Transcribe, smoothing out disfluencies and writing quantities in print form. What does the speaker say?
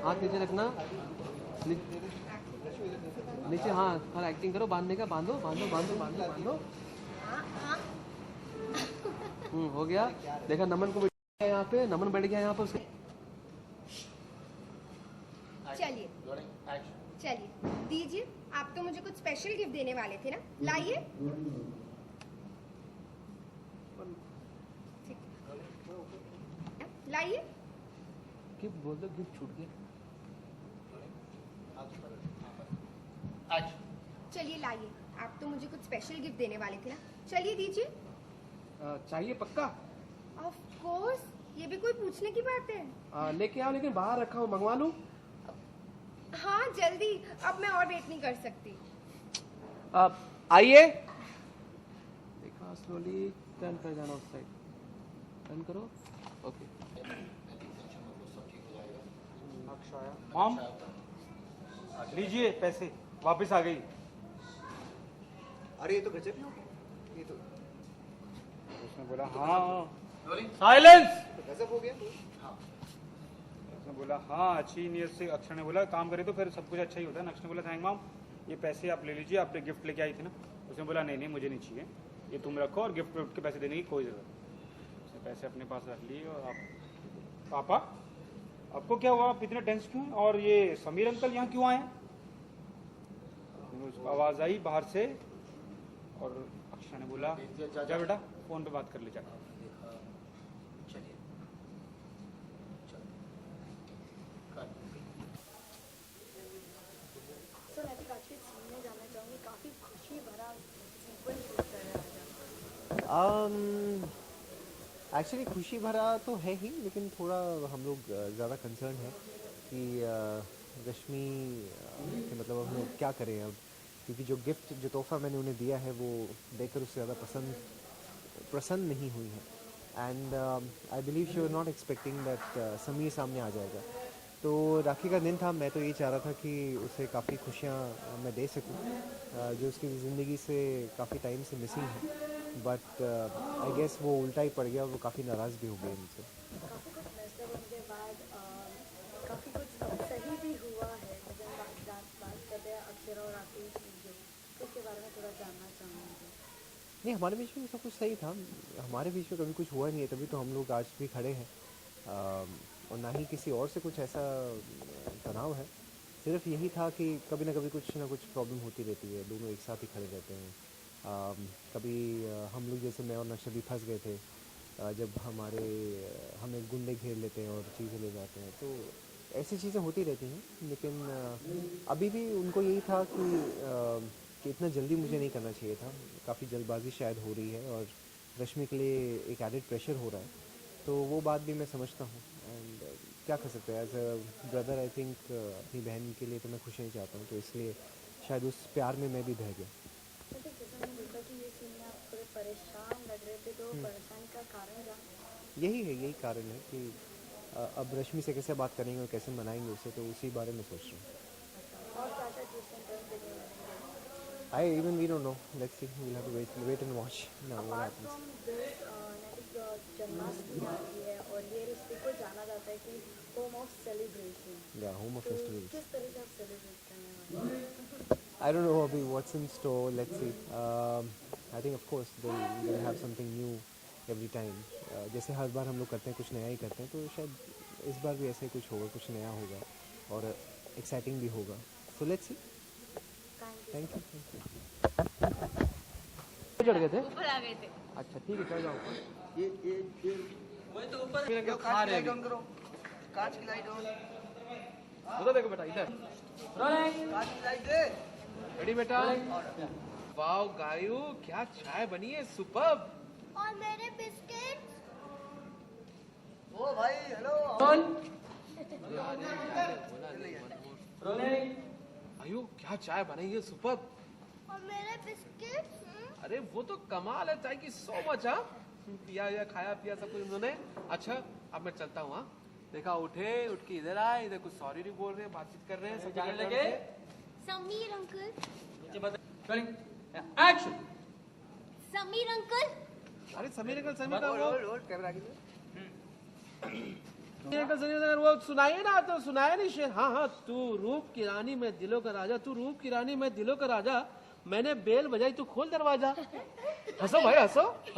हाथ नीचे रखना, नीचे, हाँ थोड़ा एक्टिंग करो, बांधने का, बांधो बांधो बांधो बांधो बांधो। हो गया। देखा नमन को बैठ गया यहाँ पे, नमन बैठ गया यहाँ पे उसके। चलिए चलिए दीजिए, आप तो मुझे कुछ स्पेशल गिफ्ट देने वाले थे ना, लाइए। लाइए। गिफ्ट बोल दो, गिफ्ट छूट गया। चलिए लाइए, आप तो मुझे कुछ स्पेशल गिफ्ट देने वाले थे ना, चलिए दीजिए। चाहिए पक्का? ऑफ कोर्स, ये भी कोई पूछने की बात है। लेके आओ, लेकिन बाहर रखा हूँ, मंगवा लूँ? हाँ जल्दी, अब मैं और वेट नहीं कर सकती। आइए। देखा, स्लोली टर्न कर जाना उस साइड, टर्न करो। ओके। मॉम लीजिए पैसे, वापस आ गई। अरे ये तो गजब ही हो गया, ये तो उसने बोला हाँ, साइलेंस। गजब हो गया। उसने बोला हाँ, अच्छी नीयत से। अक्षर ने बोला काम करे तो फिर सब कुछ अच्छा ही होता है। अक्षर ने बोला थैंक मॉम, ये पैसे आप ले लीजिए, आपने गिफ्ट लेके आई थी ना। उसने बोला नहीं नहीं मुझे नहीं चाहिए, ये तुम रखो और गिफ्ट के पैसे देने की कोई ज़रूरत नहीं। उसने पैसे अपने पास रख लिए। और आप पापा, आपको क्या हुआ, आप इतने टेंस क्यों हैं? और ये समीर अंकल यहाँ क्यों आए? उसको आवाज़ आई बाहर से और अक्षर ने बोला जा बेटा फोन पे बात कर ले जाकर। एक्चुअली खुशी भरा तो है ही, लेकिन थोड़ा हम लोग ज़्यादा कंसर्न है कि रश्मि के मतलब हम लोग क्या करें अब, क्योंकि जो गिफ्ट, जो तोहफा मैंने उन्हें दिया है वो देखकर उससे ज़्यादा प्रसन्न नहीं हुई है। And I believe she was not expecting that Sameer सामने आ जाएगा। तो राखी का दिन था, मैं तो ये चाह रहा था कि उसे काफ़ी खुशियाँ मैं दे सकूँ, जो उसकी ज़िंदगी से काफ़ी टाइम से मिसिंग है। बट आई गेस वो उल्टा ही पड़ गया और वो काफ़ी नाराज़ भी हो गए मुझसे। काफ़ी कुछ फैसले होने के बाद काफ़ी कुछ सही भी हुआ है। जब बात करते हैं अक्षर और राखी की, इसके बारे में थोड़ा जानना चाहूँगी। नहीं, हमारे बीच में सब कुछ सही था, हमारे बीच में कभी कुछ हुआ नहीं है, तभी तो हम लोग आज भी खड़े हैं। और ना ही किसी और से कुछ ऐसा तनाव है, सिर्फ यही था कि कभी ना कभी कुछ ना कुछ प्रॉब्लम होती रहती है, दोनों एक साथ ही खड़े रहते हैं। कभी हम लोग जैसे मैं और नक्शा भी फंस गए थे, जब हमें गुंडे घेर लेते हैं और चीज़ें ले जाते हैं, तो ऐसी चीज़ें होती रहती हैं। लेकिन अभी भी उनको यही था कि इतना जल्दी मुझे नहीं करना चाहिए था, काफ़ी जल्दबाजी शायद हो रही है और रश्मि के लिए एक एडेड प्रेशर हो रहा है, तो वो बात भी मैं समझता हूँ। एंड क्या कर सकते हैं, as a brother I think अपनी बहन के लिए तो मैं खुश नहीं चाहता हूँ, तो इसलिए शायद उस प्यार में मैं भी बह गया। परेशान लग रहे थे, तो परेशानी का कारण क्या? यही कारण है कि अब रश्मि से कैसे बात करेंगे और कैसे मनाएंगे उसे, तो उसी बारे में सोच रहा हूँ। और क्या I even we don't know. Let's see. We'll have to wait and watch. Now what happens. Janmashtami आ रही है और ये रिश्ते को जाना जाता है कि home of celebration. Yeah, home of festivals. किस तरह से आप सेलिब्रेट करने वाले हैं? I don't know अभी what's in store. Let's see. I think of course they'll have something new every time. जैसे हर बार हम लोग करते हैं, कुछ नया ही करते हैं, तो शायद इस बार भी ऐसे कुछ होगा, कुछ नया होगा और एक्साइटिंग भी होगा. So let's see. Thank you. चढ़ गए थे? ऊपर आ गए थे। अच्छा ठीक है, चढ़ जाओ ऊपर। ये वही तो ऊपर खा रहे हैं. कांच की लाइट ऑन. उधर देखो बेटा, इधर कांच की लाइट दे. रेडी बेटा? वाओ गायू, क्या चाय बनी है, सुपर्ब. और मेरे बिस्किट। ओ भाई हेलो. आयु क्या चाय बनाई है, सुपर्ब. और मेरे बिस्किट। अरे वो तो कमाल है चाय की, सो मच. हाँ पिया या खाया पिया सब कुछ उन्होंने. अच्छा अब मैं चलता हूँ. हाँ देखा, उठ के इधर आए, इधर कुछ सॉरी नहीं बोल रहे, बातचीत कर रहे हैं, सब जाने लगे. Sameer uncle. Action. Sameer uncle. अरे समीर अंकल, समीर का वो कैमरा वो सुनाइए ना, तो सुनाया नहीं शेर। हाँ हाँ, तू रूप की रानी में दिलों का राजा, तू रूप की रानी में दिलों का राजा, मैंने बेल बजाई तू खोल दरवाजा। हंसो भाई हंसो।